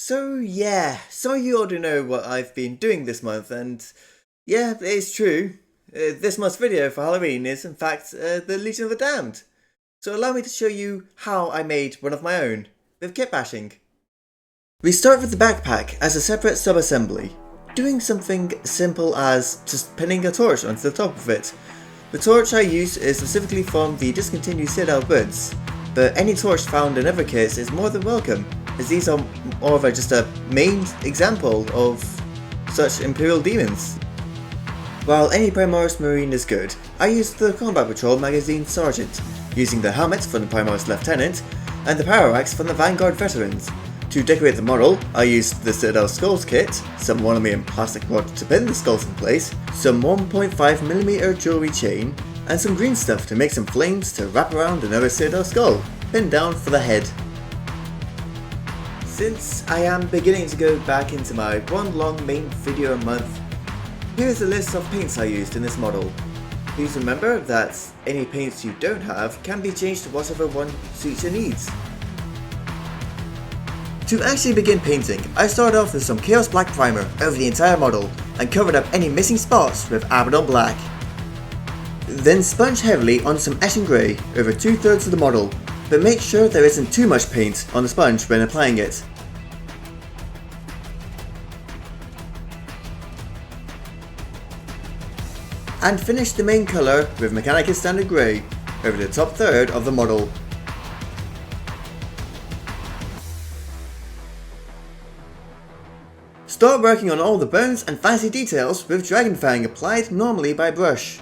So yeah, some of you already know what I've been doing this month, and yeah, it's true. This month's video for Halloween is in fact the Legion of the Damned. So allow me to show you how I made one of my own, with kit bashing. We start with the backpack as a separate sub-assembly, doing something simple as just pinning a torch onto the top of it. The torch I use is specifically from the discontinued Citadel goods, but any torch found in other kits is more than welcome, as these are more of just a main example of such Imperial demons. While any Primaris Marine is good, I used the Combat Patrol Magazine Sergeant, using the helmet from the Primaris Lieutenant and the power axe from the Vanguard Veterans. To decorate the model, I used the Citadel Skulls kit, some monomer plastic rod to pin the skulls in place, some 1.5mm jewelry chain, and some green stuff to make some flames to wrap around another Citadel skull, pinned down for the head. Since I am beginning to go back into my one long main video a month, here is a list of paints I used in this model. Please remember that any paints you don't have can be changed to whatever one suits your needs. To actually begin painting, I started off with some Chaos Black primer over the entire model and covered up any missing spots with Abaddon Black. Then sponge heavily on some Ashen Grey over 2/3 of the model, but make sure there isn't too much paint on the sponge when applying it. And finish the main colour with Mechanicus Standard Grey over the top third of the model. Start working on all the bones and fancy details with Dragonfang applied normally by brush.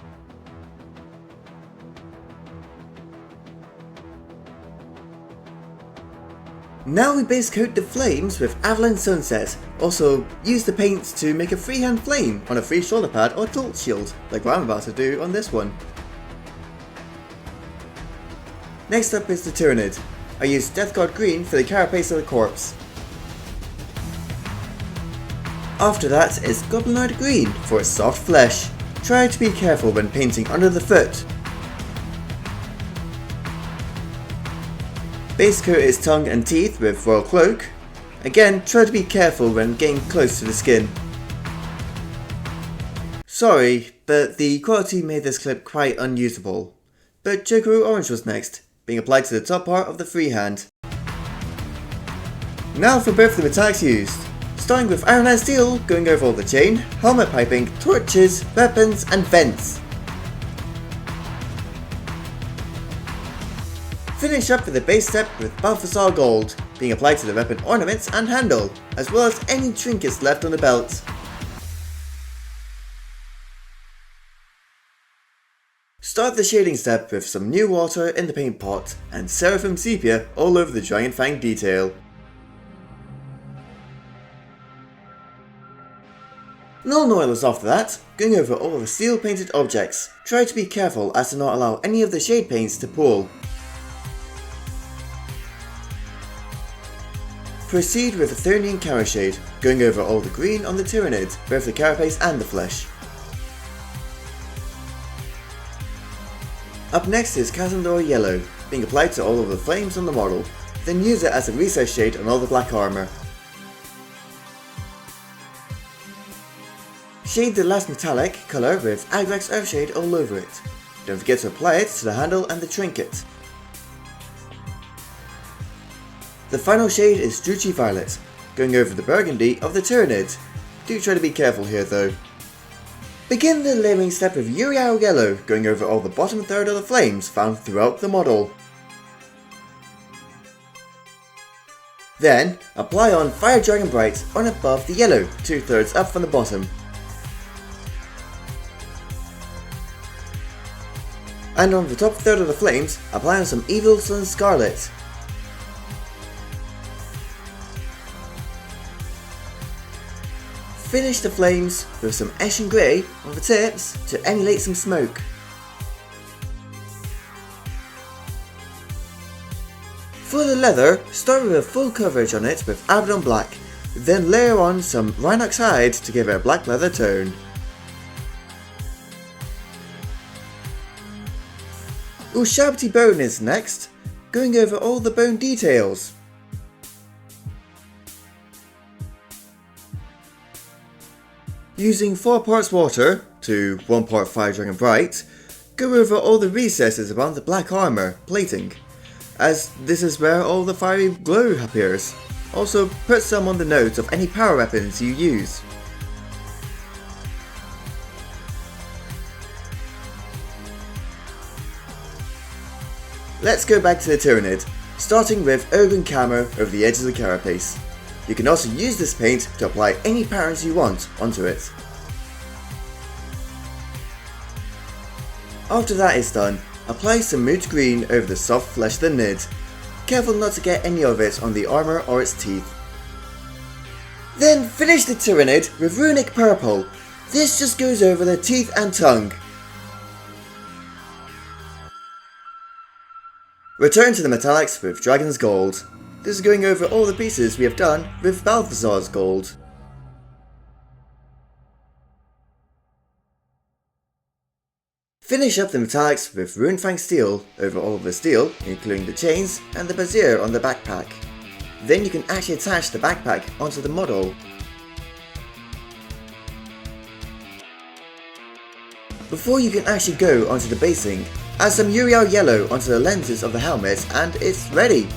Now we base coat the flames with Avalanche Sunset. Also, use the paints to make a freehand flame on a free shoulder pad or tilt shield, like what I'm about to do on this one. Next up is the Tyrannid. I used Death Guard Green for the carapace of the corpse. After that is Goblinoid Green for its soft flesh. Try to be careful when painting under the foot. Base coat its tongue and teeth with Royal Cloak. Again, try to be careful when getting close to the skin. Sorry, but the quality made this clip quite unusable. But Chocobo Orange was next, being applied to the top part of the freehand. Now for both the metallics used. Starting with Iron and Steel, going over all the chain, helmet piping, torches, weapons and vents. Finish up with the base step with Balthasar Gold, being applied to the weapon ornaments and handle, as well as any trinkets left on the belt. Start the shading step with some new water in the paint pot and Seraphim Sepia all over the Giant Fang detail. Null Noilers after that, going over all the steel painted objects. Try to be careful as to not allow any of the shade paints to pool. Proceed with the Thernian Carashade, going over all the green on the Tyrannid, both the carapace and the flesh. Up next is Casandor Yellow, being applied to all of the flames on the model, then use it as a recess shade on all the black armour. Shade the last metallic colour with Agrex Earthshade all over it. Don't forget to apply it to the handle and the trinket. The final shade is Druchii Violet, going over the burgundy of the Tyrannid. Do try to be careful here though. Begin the layering step with Uriel Yellow, going over all the bottom third of the flames found throughout the model. Then, apply on Fire Dragon Bright on above the yellow, 2/3 up from the bottom. And on the top third of the flames, apply on some Evil Sun Scarlet. Finish the flames with some Ashen Grey on the tips to emulate some smoke. For the leather, start with a full coverage on it with Abaddon Black, then layer on some Rhinox hide to give it a black leather tone. Ushabti Bone is next, going over all the bone details. Using 4 parts water to 1 part Fire Dragon Bright, go over all the recesses around the black armor plating, as this is where all the fiery glow appears. Also put some on the nodes of any power weapons you use. Let's go back to the Tyranid, starting with Urban Camo over the edge of the carapace. You can also use this paint to apply any patterns you want onto it. After that is done, apply some Moot Green over the soft flesh of the Nid. Careful not to get any of it on the armor or its teeth. Then finish the Tyranid with Runic Purple. This just goes over the teeth and tongue. Return to the metallics with Dragon's Gold. This is going over all the pieces we have done with Balthazar's Gold. Finish up the metallics with Runefang Steel over all of the steel, including the chains and the brassiere on the backpack. Then you can actually attach the backpack onto the model. Before you can actually go onto the basing, add some Uriel Yellow onto the lenses of the helmet and it's ready!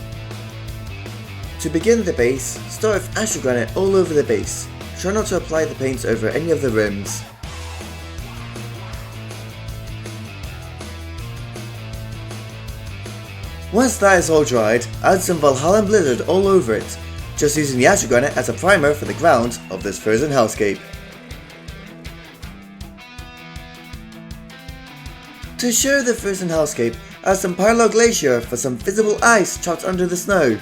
To begin the base, start with Astrogranite all over the base. Try not to apply the paint over any of the rims. Once that is all dried, add some Valhalla Blizzard all over it, just using the Astrogranite as a primer for the ground of this frozen hellscape. To show the frozen hellscape, add some Parallel Glacier for some visible ice trapped under the snow.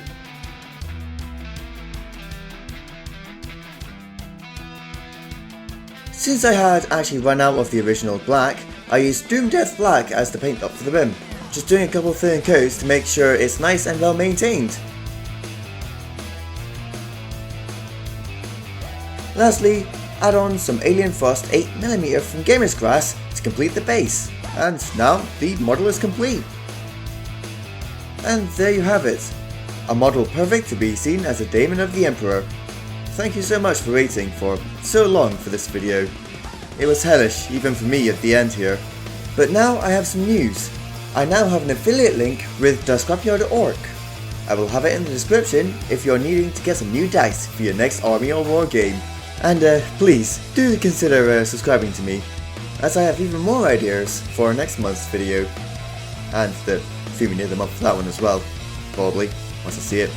Since I had actually run out of the original black, I used Doom Death Black as the paint up for the rim, just doing a couple of thin coats to make sure it's nice and well maintained. Lastly, add on some Alien Frost 8mm from Gamer's Grass to complete the base. And now the model is complete. And there you have it. A model perfect to be seen as a daemon of the Emperor. Thank you so much for waiting for so long for this video. It was hellish even for me at the end here. But now I have some news. I now have an affiliate link with the Scrapyard.org. I will have it in the description if you're needing to get some new dice for your next army or war game. And please do consider subscribing to me, as I have even more ideas for next month's video, and the theming near the month for that one as well, probably, once I see it.